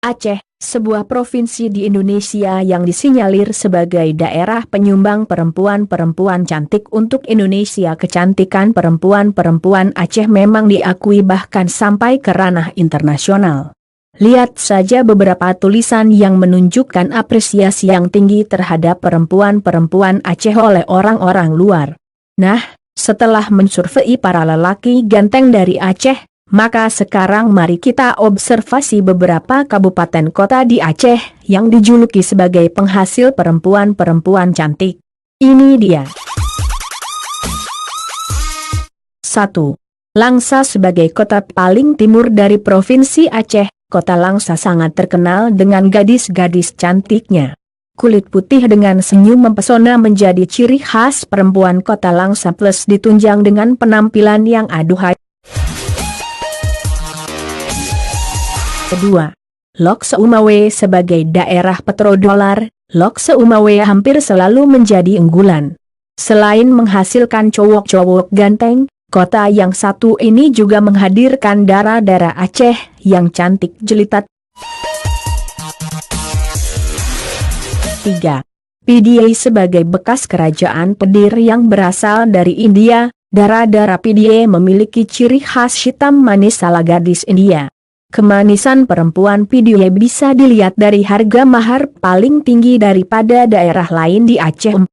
Aceh, sebuah provinsi di Indonesia yang disinyalir sebagai daerah penyumbang perempuan-perempuan cantik untuk Indonesia. Kecantikan perempuan-perempuan Aceh memang diakui bahkan sampai ke ranah internasional. Lihat saja beberapa tulisan yang menunjukkan apresiasi yang tinggi terhadap perempuan-perempuan Aceh oleh orang-orang luar. Nah, setelah mensurvei para lelaki ganteng dari Aceh, maka sekarang mari kita observasi beberapa kabupaten kota di Aceh yang dijuluki sebagai penghasil perempuan-perempuan cantik. Ini dia. 1. Langsa. Sebagai kota paling timur dari Provinsi Aceh, Kota Langsa sangat terkenal dengan gadis-gadis cantiknya. Kulit putih dengan senyum mempesona menjadi ciri khas perempuan Kota Langsa, plus ditunjang dengan penampilan yang aduhai. Kedua, Lok Seumawe. Sebagai daerah petrodolar, Lok Seumawe hampir selalu menjadi unggulan. Selain menghasilkan cowok-cowok ganteng, kota yang satu ini juga menghadirkan dara-dara Aceh yang cantik jelita. 3. PDA. Sebagai bekas kerajaan Pedir yang berasal dari India, dara-dara PDA memiliki ciri khas hitam manis ala gadis India. Kemanisan perempuan PDA bisa dilihat dari harga mahar paling tinggi daripada daerah lain di Aceh.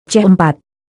4.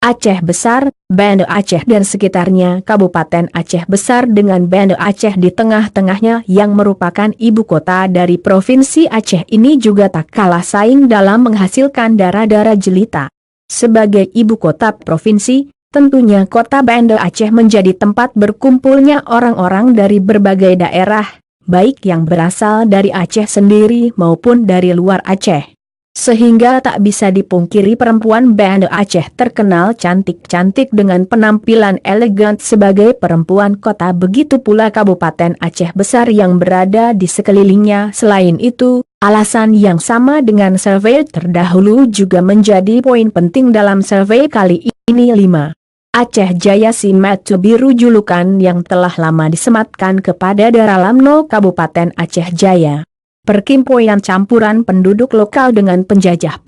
Aceh Besar. Banda Aceh dan sekitarnya. Kabupaten Aceh Besar dengan Banda Aceh di tengah-tengahnya yang merupakan ibu kota dari Provinsi Aceh ini juga tak kalah saing dalam menghasilkan dara-dara jelita. Sebagai ibu kota provinsi, tentunya kota Banda Aceh menjadi tempat berkumpulnya orang-orang dari berbagai daerah, baik yang berasal dari Aceh sendiri maupun dari luar Aceh. Sehingga tak bisa dipungkiri perempuan Banda Aceh terkenal cantik-cantik dengan penampilan elegan sebagai perempuan kota. Begitu pula Kabupaten Aceh Besar yang berada di sekelilingnya. Selain itu, alasan yang sama dengan survei terdahulu juga menjadi poin penting dalam survei kali ini. 5. Aceh Jaya. Si mata biru julukan yang telah lama disematkan kepada daerah Lamno Kabupaten Aceh Jaya. Perkimpunan campuran penduduk lokal dengan penjajah.